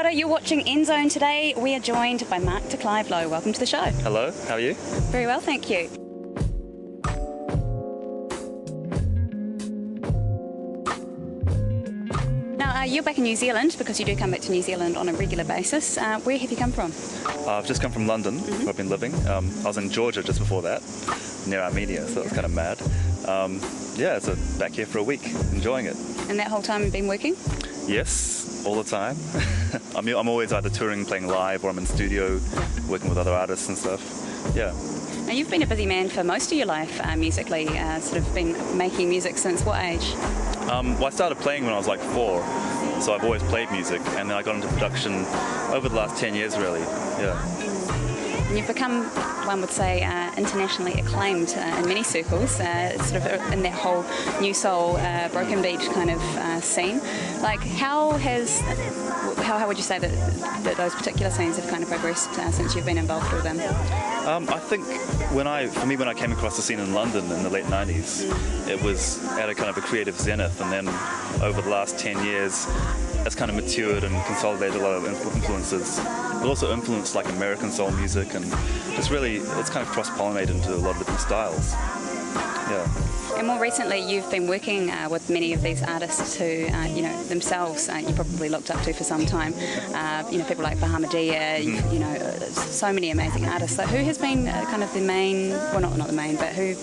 Kia ora, you're watching Endzone today. We are joined by Mark de Clive Lowe. Welcome to the show. Hello, how are you? Very well, thank you. Now, you're back in New Zealand because you do come back to New Zealand on a regular basis. Where have you come from? I've just come from London, where I've been living. I was in Georgia just before that, near Armenia, so it was kind of mad. Yeah, so back here for a week, enjoying it. And that whole time you've been working? Yes, all the time. I'm always either touring, playing live, or I'm in studio, working with other artists and stuff. Yeah. Now, you've been a busy man for most of your life musically, sort of been making music since what age? Well, I started playing when I was like 4, so I've always played music, and then I got into production over the last 10 years, really. Yeah. And you've become, one would say, internationally acclaimed in many circles, sort of in that whole new soul, broken beat kind of scene. Like, how would you say that those particular scenes have kind of progressed since you've been involved with them? I think when I came across the scene in London in the late 90s, it was at a kind of a creative zenith, and then over the last 10 years, it's kind of matured and consolidated a lot of influences. It also influenced like American soul music, and it's kind of cross-pollinated into a lot of different styles. Yeah. And more recently, you've been working with many of these artists who, themselves you probably looked up to for some time. People like Bahamadia, so many amazing artists. So who has been kind of the main, well, not the main, but who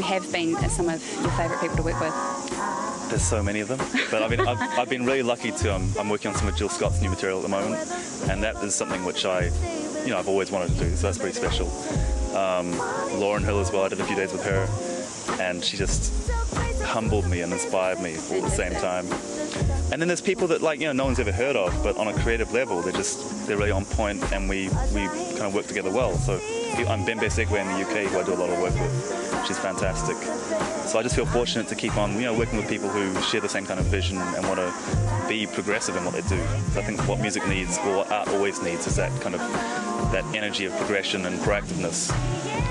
have been some of your favourite people to work with? There's so many of them, but I mean, I've been really lucky to. I'm working on some of Jill Scott's new material at the moment, and that is something which I've always wanted to do. So that's pretty special. Lauryn Hill as well. I did a few days with her, and she just humbled me and inspired me all at the same time. And then there's people that no one's ever heard of, but on a creative level, they're really on point, and we kind of work together well. So I'm Bembe Segwe in the UK, who I do a lot of work with. She's fantastic. So I just feel fortunate to keep on, working with people who share the same kind of vision and want to be progressive in what they do. So I think what music needs, or what art always needs, is that kind of that energy of progression and proactiveness.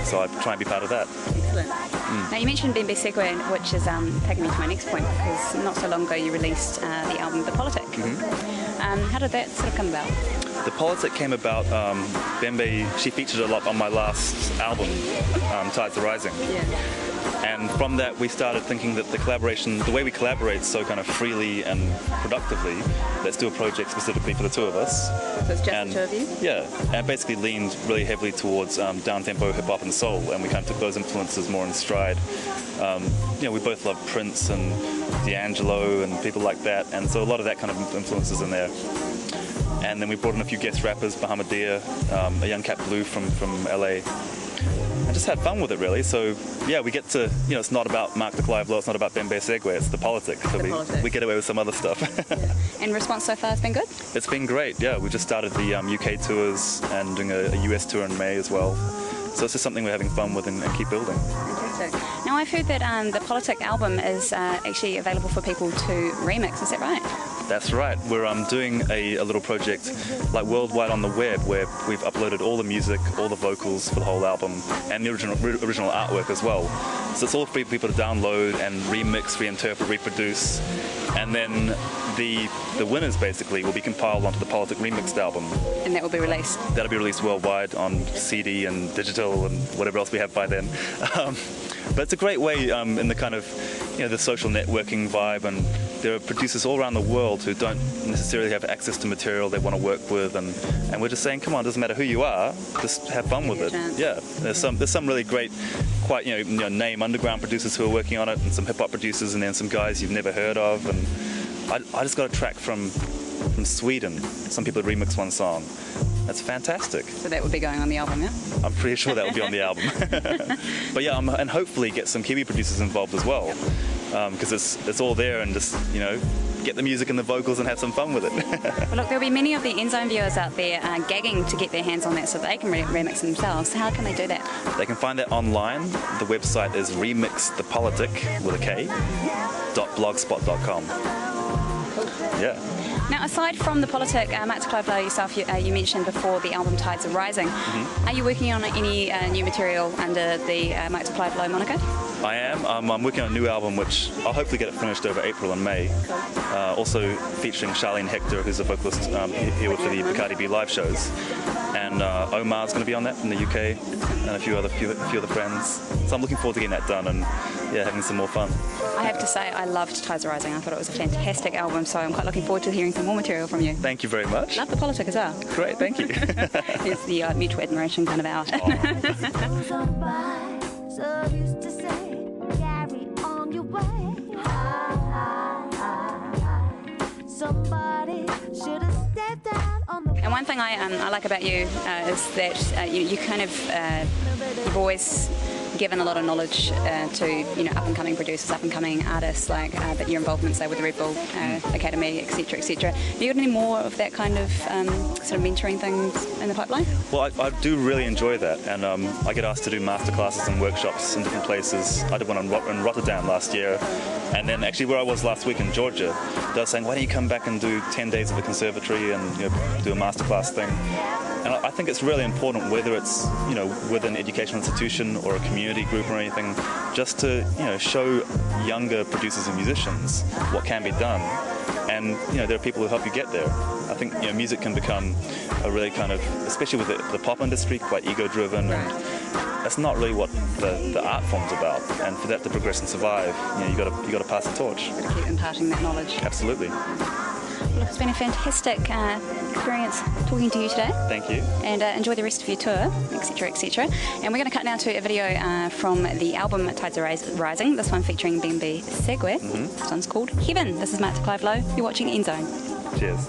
So I try and be part of that. Excellent. Now, you mentioned Bembe Segwe, which is taking me to my next point, because not so long ago you released the album The Politic. How did that sort of come about? The Politic came about, Bembe, she featured a lot on my last album, Tides Are Rising. Yeah. And from that we started thinking that the way we collaborate so kind of freely and productively, let's do a project specifically for the two of us. So it's just the two of you? Yeah, and basically leaned really heavily towards down-tempo hip-hop and soul, and we kind of took those influences more in stride. We both love Prince and D'Angelo and people like that, and so a lot of that kind of influences in there. And then we brought in a few guest rappers, Bahamadia, a young Cat Blue from LA. I just had fun with it, really. So yeah, we get to, it's not about Mark de Clive Lowe, it's not about Bembe Segwe, it's the Politic. So we get away with some other stuff. Yeah. And response so far has been good? It's been great, yeah. We just started the UK tours and doing a US tour in May as well. So it's just something we're having fun with and keep building. Fantastic. Now, I've heard that the Politic album is actually available for people to remix, is that right? That's right. We're doing a little project like worldwide on the web, where we've uploaded all the music, all the vocals for the whole album, and the original artwork as well. So it's all for people to download and remix, reinterpret, reproduce, and then the winners basically will be compiled onto the Politic Remixed album. And that will be released? That'll be released worldwide on CD and digital and whatever else we have by then. But it's a great way in the kind of, the social networking vibe, and there are producers all around the world who don't necessarily have access to material they want to work with, and we're just saying, come on, it doesn't matter who you are, just have fun with it. Yeah, there's some really great, quite name underground producers who are working on it, and some hip hop producers, and then some guys you've never heard of, and I just got a track from Sweden. Some people remixed one song. That's fantastic. So that would be going on the album, yeah? I'm pretty sure that will be on the album. But yeah, and hopefully get some Kiwi producers involved as well, because it's all there, and just get the music and the vocals and have some fun with it. Well, look, there'll be many of the Endzone viewers out there gagging to get their hands on that so they can remix themselves. How can they do that? They can find that online. The website is remixthepolitic with a K .blogspot.com. Yeah. Now, aside from The Politic, Mark de Clive Lowe yourself, you mentioned before the album Tides Are Rising. Are you working on any new material under the Mark de Clive Lowe moniker? I am. I'm working on a new album, which I'll hopefully get it finished over April and May. Also featuring Charlene Hector, who's a vocalist here for the Bacardi B live shows, and Omar's going to be on that from the UK, and a few other friends. So I'm looking forward to getting that done and having some more fun. I have to say, I loved Tides Are Rising. I thought it was a fantastic album, so I'm quite looking forward to hearing some more material from you. Thank you very much. Love the politic as well. Great, thank you. It's the mutual admiration kind of hour. So used to say, carry on your way. Somebody should have stepped out on the. And one thing I like about you is that you kind of you've always given a lot of knowledge to up and coming producers, up and coming artists, like that your involvement, say, with the Red Bull Academy, etc., etc. Have you got any more of that kind of sort of mentoring things in the pipeline? Well, I do really enjoy that, and I get asked to do masterclasses and workshops in different places. I did one in Rotterdam last year, and then actually where I was last week in Georgia, they were saying, why don't you come back and do 10 days of the conservatory and do a masterclass thing. And I think it's really important, whether it's with an educational institution or a community group or anything, just to show younger producers and musicians what can be done. And there are people who help you get there. I think music can become a really kind of, especially with the pop industry, quite ego-driven, and that's not really what the art form's about. And for that to progress and survive, you got to pass the torch. You've got to keep imparting that knowledge. Absolutely. Well, it's been a fantastic experience talking to you today. Thank you. And enjoy the rest of your tour, etc., etc. And we're going to cut now to a video from the album Tides Are Rising, this one featuring Bembe Segwe. This one's called Heaven. This is Mark de Clive Lowe. You're watching End Zone. Cheers.